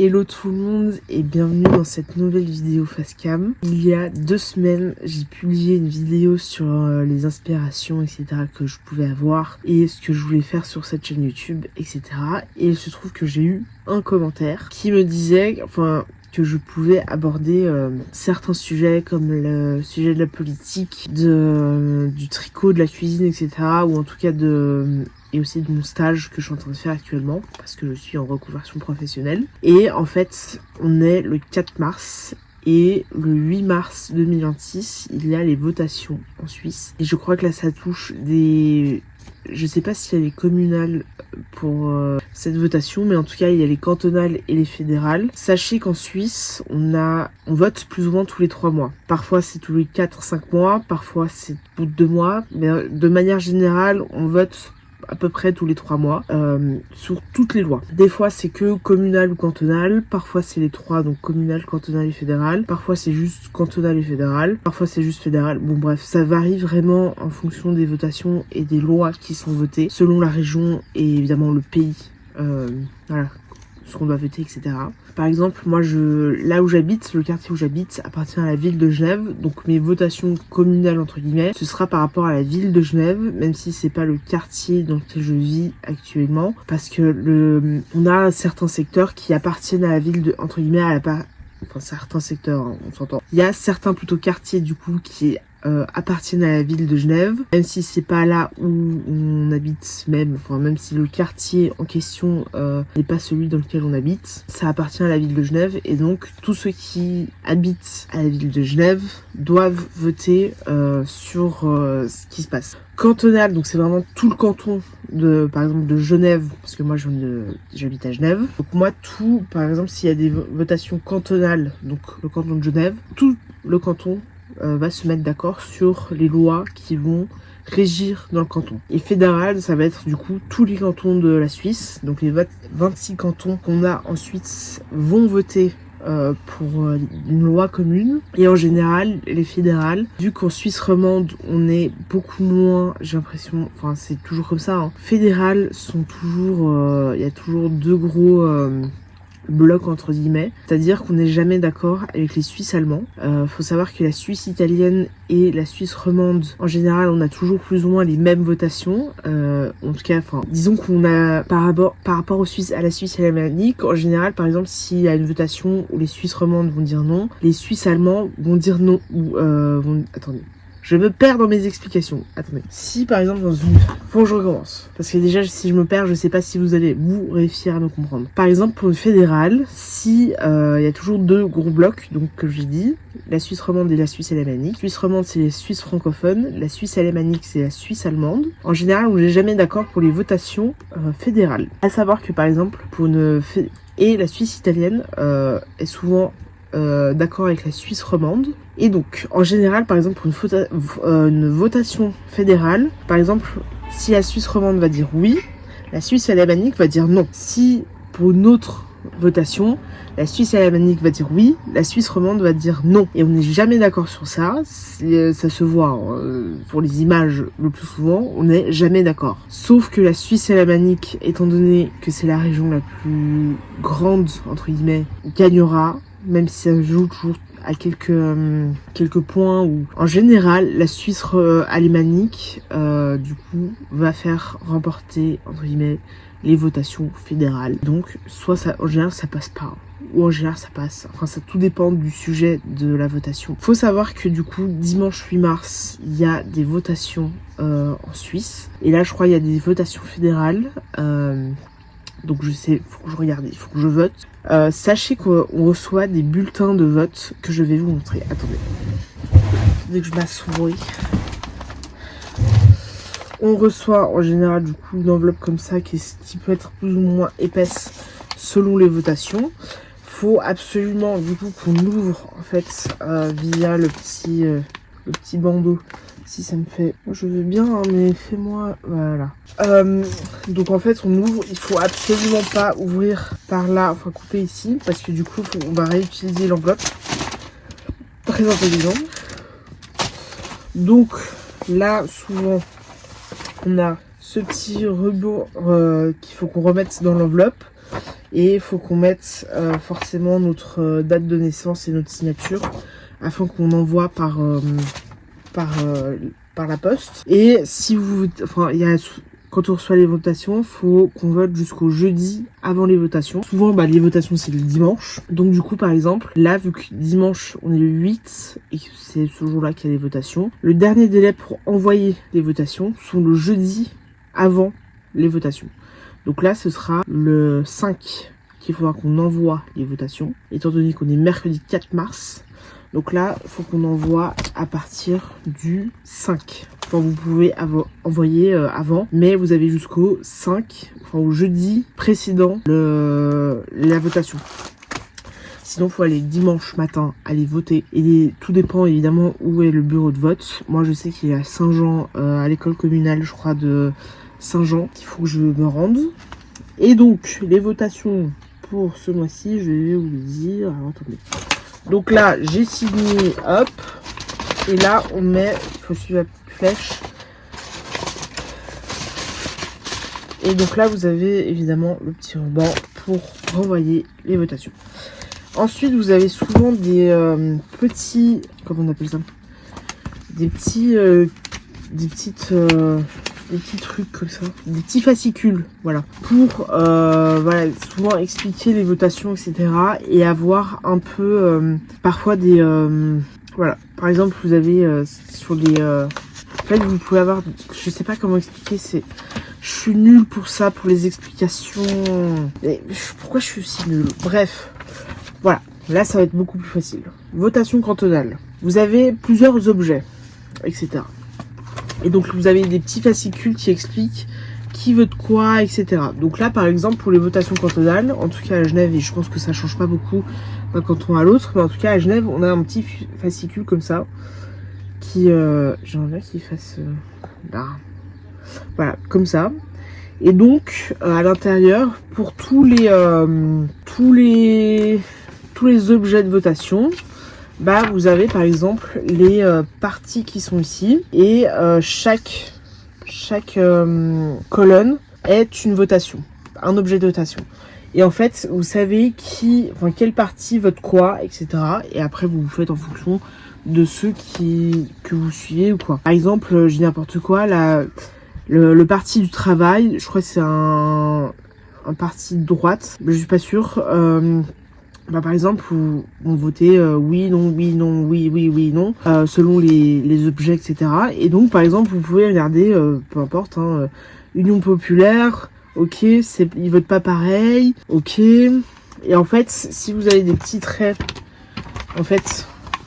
Hello tout le monde et bienvenue dans cette nouvelle vidéo facecam. Il y a 2 semaines, j'ai publié une vidéo sur les inspirations, etc. que je pouvais avoir et ce que je voulais faire sur cette chaîne YouTube, etc. Et il se trouve que j'ai eu un commentaire qui me disait, que je pouvais aborder certains sujets comme le sujet de la politique, du tricot, de la cuisine, etc. ou en tout cas et aussi de mon stage que je suis en train de faire actuellement parce que je suis en reconversion professionnelle. Et en fait, on est le 4 mars et le 8 mars 2026, il y a les votations en Suisse. Et je crois que là, ça touche des... Je sais pas s'il y a les communales pour cette votation, mais en tout cas, il y a les cantonales et les fédérales. Sachez qu'en Suisse, on vote plus ou moins tous les 3 mois. Parfois, c'est tous les 4-5 mois, parfois c'est tous 2 mois. Mais de manière générale, on vote à peu près tous les 3 mois sur toutes les lois. Des fois c'est que communal ou cantonal, parfois c'est les 3, donc communal, cantonal et fédéral, parfois c'est juste cantonal et fédéral, parfois c'est juste fédéral. Bon bref, ça varie vraiment en fonction des votations et des lois qui sont votées selon la région et évidemment le pays, voilà, ce qu'on doit voter, etc. Par exemple, moi, là où j'habite, le quartier où j'habite appartient à la ville de Genève. Donc mes votations communales, entre guillemets, ce sera par rapport à la ville de Genève, même si c'est pas le quartier dans lequel je vis actuellement. Parce que on a certains secteurs qui appartiennent à la ville de, entre guillemets, certains secteurs, hein, on s'entend. Il y a certains plutôt quartiers, du coup, qui appartiennent à la ville de Genève, même si c'est pas là où on habite même si le quartier en question n'est pas celui dans lequel on habite, ça appartient à la ville de Genève et donc tous ceux qui habitent à la ville de Genève doivent voter sur ce qui se passe. Cantonal, donc c'est vraiment tout le canton par exemple de Genève, parce que moi j'habite à Genève. Donc moi par exemple s'il y a des votations cantonales, donc le canton de Genève, tout le canton va se mettre d'accord sur les lois qui vont régir dans le canton. Et fédéral, ça va être du coup tous les cantons de la Suisse, donc les 26 cantons qu'on a en Suisse vont voter pour une loi commune. Et en général, les fédérales, vu qu'en Suisse romande, on est beaucoup moins, j'ai l'impression, c'est toujours comme ça, hein, fédérales sont toujours, il y a toujours 2 gros bloc entre guillemets, c'est-à-dire qu'on n'est jamais d'accord avec les Suisses allemands. Faut savoir que la Suisse italienne et la Suisse romande, en général, on a toujours plus ou moins les mêmes votations. En tout cas, disons qu'on a par rapport aux Suisses, à la Suisse alémanique, en général, par exemple, s'il y a une votation où les Suisses romandes vont dire non, les Suisses allemands vont dire non ou attendez. Je me perds dans mes explications. Attendez. Si par exemple faut que je recommence. Parce que déjà si je me perds, je sais pas si vous allez réussir à me comprendre. Par exemple pour une fédérale, si il y a toujours 2 gros blocs, donc comme j'ai dit, la Suisse romande et la Suisse alémanique. La Suisse romande c'est les Suisses francophones, la Suisse alémanique c'est la Suisse allemande. En général, on n'est jamais d'accord pour les votations fédérales. À savoir que par exemple et la Suisse italienne est souvent d'accord avec la Suisse romande. Et donc, en général, par exemple, pour une votation fédérale, par exemple, si la Suisse romande va dire oui, la Suisse alémanique va dire non. Si, pour une autre votation, la Suisse alémanique va dire oui, la Suisse romande va dire non. Et on n'est jamais d'accord sur ça. Ça se voit pour les images le plus souvent, on n'est jamais d'accord. Sauf que la Suisse alémanique, étant donné que c'est la région la plus grande, entre guillemets, gagnera, même si ça joue toujours à quelques points où en général la Suisse alémanique du coup va faire remporter entre guillemets les votations fédérales. Donc soit ça, en général ça passe pas, ou en général ça passe, ça tout dépend du sujet de la votation. Faut savoir que du coup dimanche 8 mars il y a des votations en Suisse et là je crois il y a des votations fédérales. Donc je sais, faut que je regarde, il faut que je vote. Sachez qu'on reçoit des bulletins de vote que je vais vous montrer. Attendez. Dès que je m'assois. On reçoit en général du coup une enveloppe comme ça qui peut être plus ou moins épaisse selon les votations. Faut absolument du coup qu'on ouvre en fait via le petit bandeau. Si ça me fait... Moi je veux bien hein, mais fais-moi... Voilà. Donc en fait on ouvre, il faut absolument pas ouvrir par là, couper ici, parce que du coup on va réutiliser l'enveloppe. Très intelligent. Donc là souvent on a ce petit ruban qu'il faut qu'on remette dans l'enveloppe. Et il faut qu'on mette forcément notre date de naissance et notre signature afin qu'on envoie par la poste. Et si vous... Enfin, quand on reçoit les votations, il faut qu'on vote jusqu'au jeudi avant les votations. Souvent, les votations, c'est le dimanche. Donc du coup, par exemple, là, vu que dimanche, on est le 8 et que c'est ce jour-là qu'il y a les votations, le dernier délai pour envoyer les votations sont le jeudi avant les votations. Donc là, ce sera le 5 qu'il faudra qu'on envoie les votations, étant donné qu'on est mercredi 4 mars. Donc là, il faut qu'on envoie à partir du 5. Enfin, vous pouvez envoyer avant, mais vous avez jusqu'au 5, enfin au jeudi précédent la votation. Sinon, il faut aller dimanche matin, aller voter. Et tout dépend évidemment où est le bureau de vote. Moi, je sais qu'il est à Saint-Jean, à l'école communale, je crois, de Saint-Jean, qu'il faut que je me rende. Et donc, les votations pour ce mois-ci, je vais vous le dire. Alors, attendez. Donc là, j'ai signé, hop. Et là, on met, il faut suivre la petite flèche. Et donc là, vous avez évidemment le petit ruban pour renvoyer les votations. Ensuite, vous avez souvent des petits, comment on appelle ça, des petits trucs comme ça, des petits fascicules, voilà, pour voilà, souvent expliquer les votations, etc. et avoir un peu parfois des voilà, par exemple, vous avez sur les en fait, vous pouvez avoir, je sais pas comment expliquer, je suis nulle pour ça, pour les explications. Et pourquoi je suis aussi nulle? Bref, voilà, là ça va être beaucoup plus facile. Votation cantonale. Vous avez plusieurs objets, etc. Et donc vous avez des petits fascicules qui expliquent qui vote quoi, etc. Donc là, par exemple, pour les votations cantonales, en tout cas à Genève, et je pense que ça change pas beaucoup d'un canton à l'autre, mais en tout cas à Genève, on a un petit fascicule comme ça, qui, j'aimerais bien qu'il fasse là, voilà, comme ça. Et donc, à l'intérieur, pour tous les objets de votation, vous avez par exemple les parties qui sont ici, et chaque colonne est une votation, un objet de votation. Et en fait, vous savez quelle partie vote quoi, etc. Et après, vous faites en fonction de ceux que vous suivez ou quoi. Par exemple, je dis n'importe quoi, le parti du travail, je crois que c'est un parti de droite, mais je suis pas sûre. Par exemple, on votait oui, non, oui, non, oui, oui, oui, non, selon les objets, etc. Et donc, par exemple, vous pouvez regarder, peu importe, Union populaire, ok, ils votent pas pareil, ok. Et en fait, si vous avez des petits traits, en fait,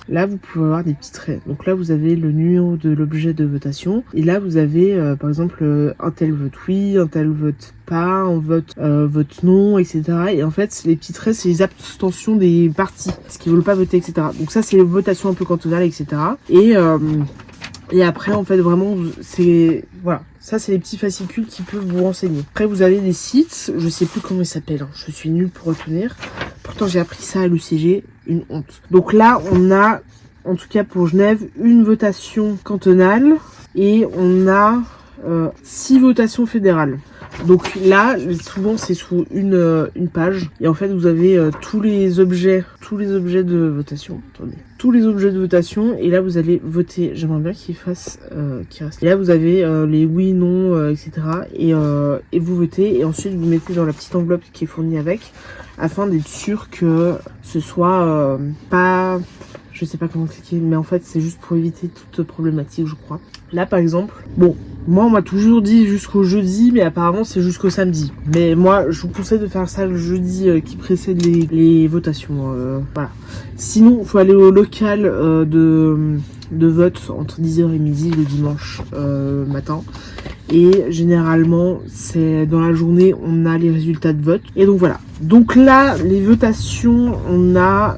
là, vous pouvez avoir des petits traits. Donc là, vous avez le numéro de l'objet de votation. Et là, vous avez, par exemple, un tel vote oui, un tel vote pas, un vote non, etc. Et en fait, les petits traits, c'est les abstentions des partis, parce qu'ils veulent pas voter, etc. Donc ça, c'est les votations un peu cantonales, etc. Et après, en fait, vraiment, voilà. Ça, c'est les petits fascicules qui peuvent vous renseigner. Après, vous avez des sites, je sais plus comment ils s'appellent, je suis nulle pour retenir. Pourtant, j'ai appris ça à l'UCG, une honte. Donc là, on a, en tout cas pour Genève, une votation cantonale et on a 6 votations fédérales. Donc là, souvent c'est sous une page et en fait vous avez tous les objets de votation. Attendez, tous les objets de votation et là vous allez voter. J'aimerais bien qu'il fasse, qu'il reste. Et là vous avez les oui, non, etc. Et vous votez et ensuite vous mettez dans la petite enveloppe qui est fournie avec, afin d'être sûr que ce soit pas, je sais pas comment cliquer, mais en fait c'est juste pour éviter toute problématique, je crois. Là par exemple, bon, moi on m'a toujours dit jusqu'au jeudi, mais apparemment c'est jusqu'au samedi. Mais moi je vous conseille de faire ça le jeudi qui précède les votations. Voilà. Sinon il faut aller au local de vote entre 10h et midi le dimanche matin. Et généralement, c'est dans la journée, on a les résultats de vote. Et donc voilà. Donc là, les votations, on a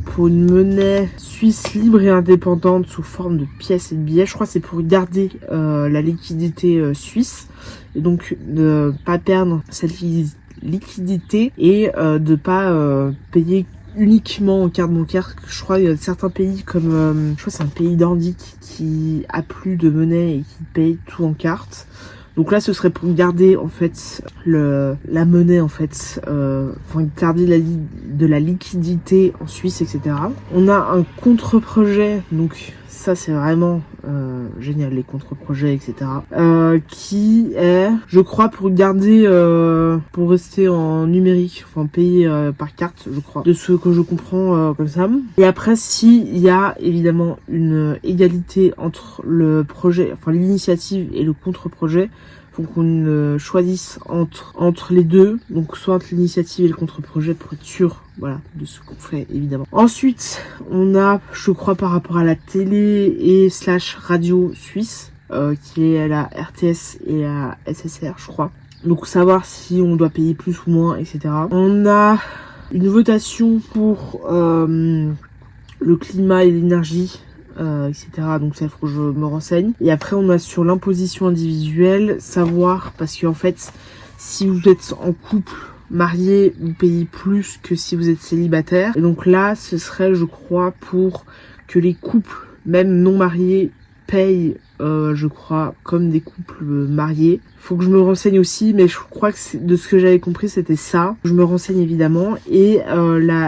pour une monnaie suisse libre et indépendante sous forme de pièces et de billets. Je crois que c'est pour garder la liquidité suisse. Et donc ne pas perdre cette liquidité et de pas payer uniquement en carte bancaire. Je crois qu'il y a certains pays comme je crois que c'est un pays nordique qui a plus de monnaie et qui paye tout en carte. Donc là, ce serait pour garder en fait la monnaie en fait, garder de la liquidité en Suisse, etc. On a un contre-projet, donc ça c'est vraiment génial, les contre-projets, etc. Qui est, je crois, pour garder, pour rester en numérique, enfin payer par carte, je crois, de ce que je comprends comme ça. Et après, s'il y a évidemment une égalité entre le projet, enfin l'initiative et le contre-projet, faut qu'on choisisse entre les deux, donc soit entre l'initiative et le contre-projet pour être sûr, voilà, de ce qu'on fait évidemment. Ensuite, on a, je crois, par rapport à la télé et / radio suisse, qui est la RTS et la SSR, je crois. Donc savoir si on doit payer plus ou moins, etc. On a une votation pour le climat et l'énergie, etc. Donc ça, il faut que je me renseigne. Et après, on a sur l'imposition individuelle, savoir, parce qu'en fait, si vous êtes en couple marié, vous payez plus que si vous êtes célibataire. Et donc là, ce serait, je crois, pour que les couples, même non mariés, payent, je crois, comme des couples mariés. Faut que je me renseigne aussi, mais je crois que de ce que j'avais compris, c'était ça. Je me renseigne évidemment. Et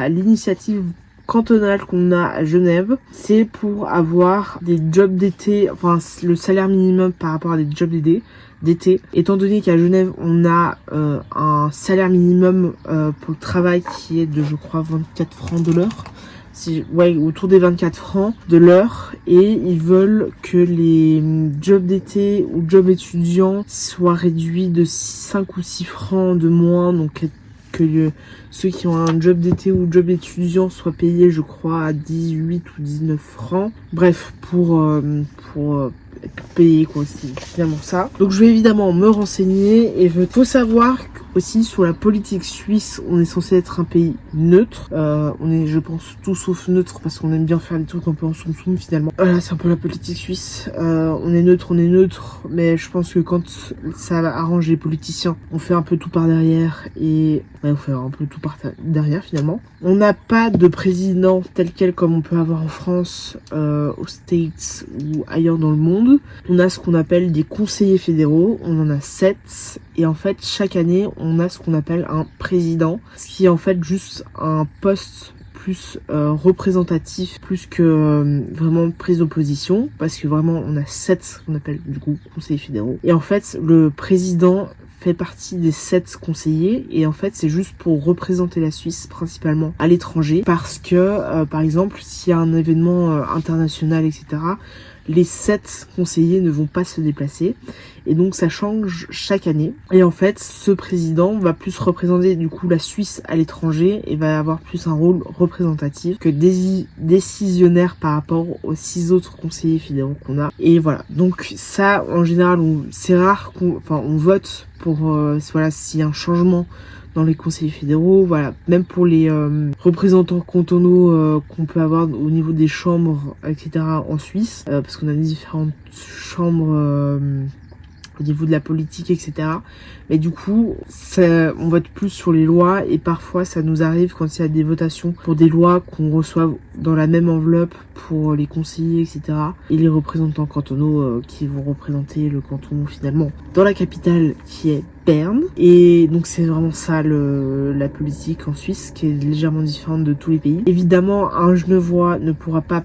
l'initiative cantonale qu'on a à Genève, c'est pour avoir des jobs d'été, enfin le salaire minimum par rapport à des jobs d'été. Étant donné qu'à Genève, on a un salaire minimum pour le travail qui est de, je crois, 24 francs de l'heure. Ouais, autour des 24 francs de l'heure, et ils veulent que les jobs d'été ou jobs étudiants soient réduits de 5 ou 6 francs de moins, donc que ceux qui ont un job d'été ou job étudiant soient payés, je crois, à 18 ou 19 francs. Bref, pour payer, quoi, c'est finalement ça. Donc je vais évidemment me renseigner, et faut savoir aussi sur la politique suisse, on est censé être un pays neutre. On est, je pense, tout sauf neutre, parce qu'on aime bien faire des trucs un peu en soum-soum finalement. Voilà, c'est un peu la politique suisse. On est neutre, mais je pense que quand ça arrange les politiciens, on fait un peu tout par derrière, et ouais, on fait un peu tout par derrière finalement. On n'a pas de président tel quel comme on peut avoir en France, aux States ou ailleurs dans le monde. On a ce qu'on appelle des conseillers fédéraux, on en a 7, et en fait chaque année on a ce qu'on appelle un président, ce qui est en fait juste un poste plus représentatif, plus que vraiment prise d'opposition, parce que vraiment on a 7 ce qu'on appelle du coup conseillers fédéraux, et en fait le président fait partie des 7 conseillers, et en fait c'est juste pour représenter la Suisse principalement à l'étranger, parce que par exemple s'il y a un événement international, etc., les 7 conseillers ne vont pas se déplacer, et donc ça change chaque année. Et en fait, ce président va plus représenter du coup la Suisse à l'étranger, et va avoir plus un rôle représentatif que décisionnaire par rapport aux 6 autres conseillers fédéraux qu'on a. Et voilà, donc ça en général, c'est rare on vote pour voilà, s'il y a un changement dans les conseillers fédéraux, voilà, même pour les représentants cantonaux qu'on peut avoir au niveau des chambres, etc. en Suisse, parce qu'on a différentes chambres au niveau de la politique, etc. Mais du coup, on vote plus sur les lois, et parfois ça nous arrive quand il y a des votations pour des lois qu'on reçoit dans la même enveloppe pour les conseillers, etc. et les représentants cantonaux qui vont représenter le canton finalement dans la capitale qui est Berne. Et donc c'est vraiment ça la politique en Suisse, qui est légèrement différente de tous les pays. Évidemment, un Genevois ne pourra pas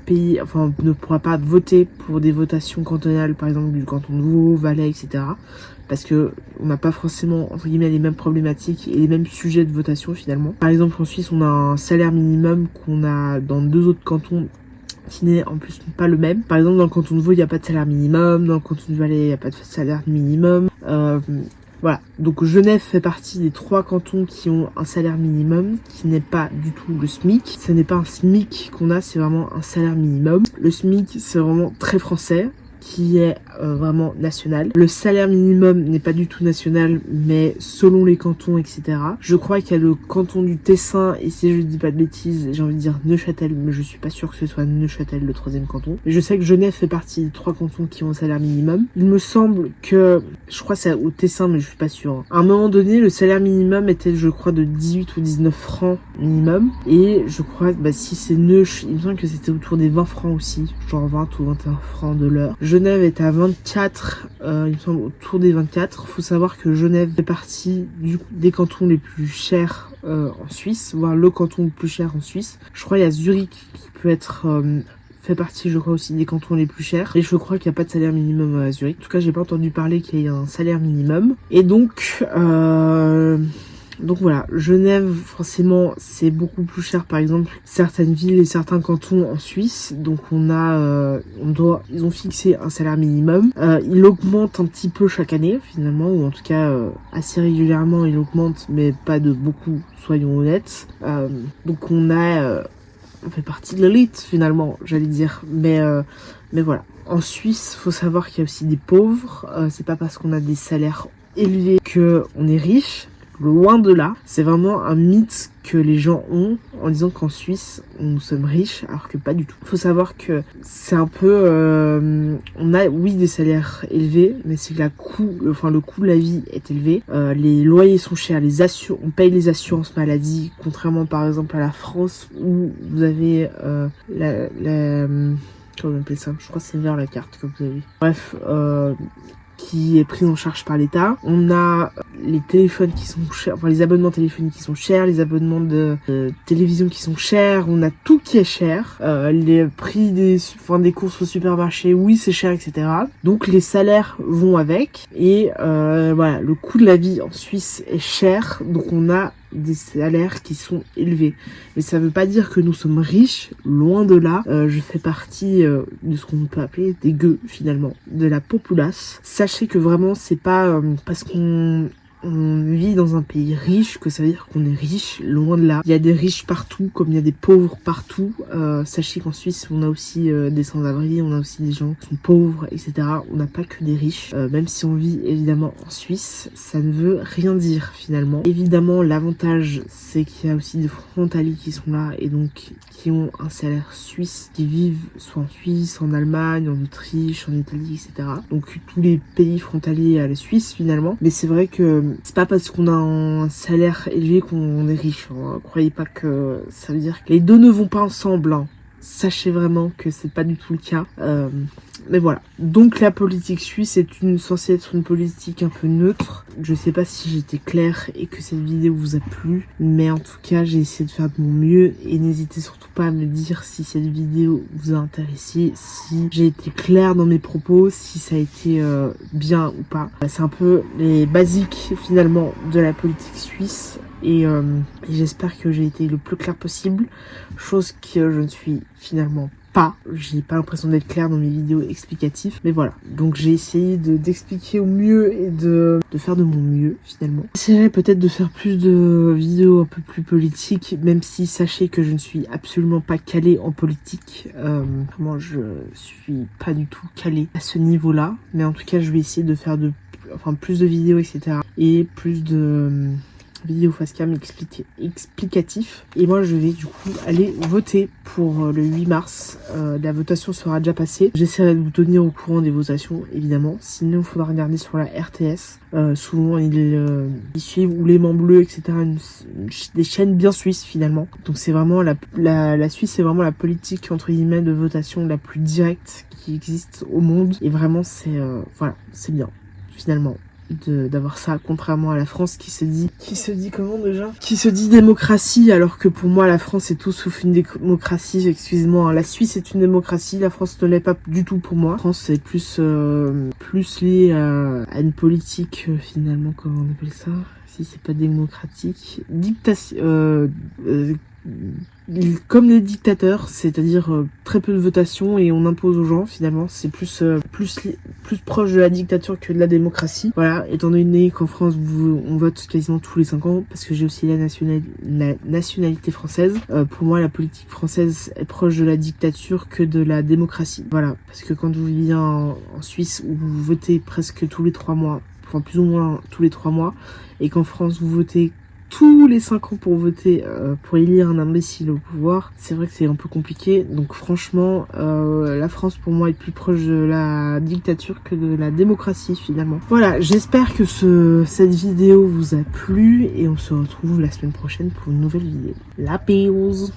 voter pour des votations cantonales, par exemple du canton de Vaud, Valais, etc. parce que on n'a pas forcément entre guillemets les mêmes problématiques et les mêmes sujets de votation finalement. Par exemple en Suisse, on a un salaire minimum qu'on a dans 2 autres cantons qui n'est en plus pas le même. Par exemple dans le canton de Vaud, il n'y a pas de salaire minimum, dans le canton de Valais, il n'y a pas de salaire minimum. Voilà, donc Genève fait partie des 3 cantons qui ont un salaire minimum, qui n'est pas du tout le SMIC. Ce n'est pas un SMIC qu'on a, c'est vraiment un salaire minimum. Le SMIC, c'est vraiment très français, qui est vraiment national. Le salaire minimum n'est pas du tout national, mais selon les cantons, etc. Je crois qu'il y a le canton du Tessin, et si je dis pas de bêtises, j'ai envie de dire Neuchâtel, mais je suis pas sûre que ce soit Neuchâtel le 3e canton. Mais je sais que Genève fait partie des 3 cantons qui ont un salaire minimum. Il me semble que, je crois que c'est au Tessin, mais je suis pas sûre. À un moment donné, le salaire minimum était, je crois, de 18 ou 19 francs minimum. Et je crois, si c'est Neuch, il me semble que c'était autour des 20 francs aussi, genre 20 ou 21 francs de l'heure. Genève est à 24, il me semble autour des 24. Faut savoir que Genève fait partie des cantons les plus chers en Suisse, voire le canton le plus cher en Suisse. Je crois il y a Zurich qui peut être fait partie, je crois, aussi des cantons les plus chers. Et je crois qu'il n'y a pas de salaire minimum à Zurich. En tout cas, j'ai pas entendu parler qu'il y ait un salaire minimum. Et donc voilà, Genève, forcément, c'est beaucoup plus cher, par exemple, certaines villes et certains cantons en Suisse. Donc ils ont fixé un salaire minimum. Il augmente un petit peu chaque année, finalement, ou en tout cas, assez régulièrement, il augmente, mais pas de beaucoup, soyons honnêtes. Donc on fait partie de l'élite, finalement, j'allais dire. Mais voilà. En Suisse, faut savoir qu'il y a aussi des pauvres. C'est pas parce qu'on a des salaires élevés qu'on est riche. Loin de là, c'est vraiment un mythe que les gens ont en disant qu'en Suisse, nous sommes riches, alors que pas du tout. Il faut savoir que c'est un peu... on a, oui, des salaires élevés, mais c'est que le coût de la vie est élevé. Les loyers sont chers, on paye les assurances maladie, contrairement par exemple à la France, où vous avez comment on appelle ça ? Je crois que c'est vers la carte que vous avez. Bref, qui est prise en charge par l'État. On a les téléphones qui sont chers, enfin les abonnements téléphoniques qui sont chers, les abonnements de télévision qui sont chers, on a tout qui est cher. Les prix des courses au supermarché, oui c'est cher, etc. Donc les salaires vont avec. Et voilà, le coût de la vie en Suisse est cher, donc on a des salaires qui sont élevés. Mais ça veut pas dire que nous sommes riches, loin de là. Je fais partie de ce qu'on peut appeler des gueux, finalement, de la populace. Sachez que vraiment, c'est pas parce qu'on vit dans un pays riche que ça veut dire qu'on est riche, loin de là. Il y a des riches partout, comme il y a des pauvres partout. Sachez qu'en Suisse, on a aussi des sans-abri, on a aussi des gens qui sont pauvres, etc. On n'a pas que des riches. Même si on vit évidemment en Suisse, ça ne veut rien dire finalement. Évidemment, l'avantage, c'est qu'il y a aussi des frontaliers qui sont là et donc qui ont un salaire suisse, qui vivent soit en Suisse, en Allemagne, en Autriche, en Italie, etc. Donc tous les pays frontaliers à la Suisse finalement. Mais c'est vrai que c'est pas parce qu'on a un salaire élevé qu'on est riche. Hein. Croyez pas que ça veut dire que les deux ne vont pas ensemble. Hein. Sachez vraiment que c'est pas du tout le cas. Mais voilà. Donc la politique suisse est censée être une politique un peu neutre. Je sais pas si j'étais claire et que cette vidéo vous a plu. Mais en tout cas, j'ai essayé de faire de mon mieux. Et n'hésitez surtout pas à me dire si cette vidéo vous a intéressé, si j'ai été claire dans mes propos, si ça a été bien ou pas. C'est un peu les basiques finalement de la politique suisse. Et j'espère que j'ai été le plus clair possible. Chose que je ne suis finalement pas. J'ai pas l'impression d'être claire dans mes vidéos explicatives. Mais voilà. Donc j'ai essayé d'expliquer au mieux et de faire de mon mieux finalement. J'essaierai peut-être de faire plus de vidéos un peu plus politiques. Même si sachez que je ne suis absolument pas calée en politique. Vraiment je suis pas du tout calée à ce niveau-là. Mais en tout cas je vais essayer de faire plus de vidéos, etc. Et plus de vidéo facecam explicatif. Et moi je vais du coup aller voter pour le 8 mars. La votation sera déjà passée. J'essaierai de vous tenir au courant des votations évidemment. Sinon il faudra regarder sur la RTS. Souvent ils suivent, ou les Mains Bleues, etc. Des chaînes bien suisses finalement. Donc c'est vraiment la Suisse, c'est vraiment la politique entre guillemets de votation la plus directe qui existe au monde. Et vraiment c'est voilà, c'est bien finalement d'avoir ça, contrairement à la France qui se dit comment déjà, qui se dit démocratie, alors que pour moi la France est tout sauf une démocratie. Excusez-moi, hein. La Suisse est une démocratie, la France ne l'est pas du tout pour moi. La France c'est plus lié à une politique finalement, comment on appelle ça, si c'est pas démocratique, comme les dictateurs, c'est-à-dire très peu de votation et on impose aux gens finalement. C'est plus proche de la dictature que de la démocratie. Voilà, étant donné qu'en France on vote quasiment tous les 5 ans, parce que j'ai aussi la nationalité française. Pour moi la politique française est proche de la dictature que de la démocratie. Voilà, parce que quand vous vivez en Suisse où vous votez presque tous les 3 mois, enfin plus ou moins tous les 3 mois, et qu'en France vous votez tous les 5 ans pour voter, pour élire un imbécile au pouvoir, c'est vrai que c'est un peu compliqué. Donc franchement, la France pour moi est plus proche de la dictature que de la démocratie finalement. Voilà, j'espère que cette vidéo vous a plu et on se retrouve la semaine prochaine pour une nouvelle vidéo. La pause.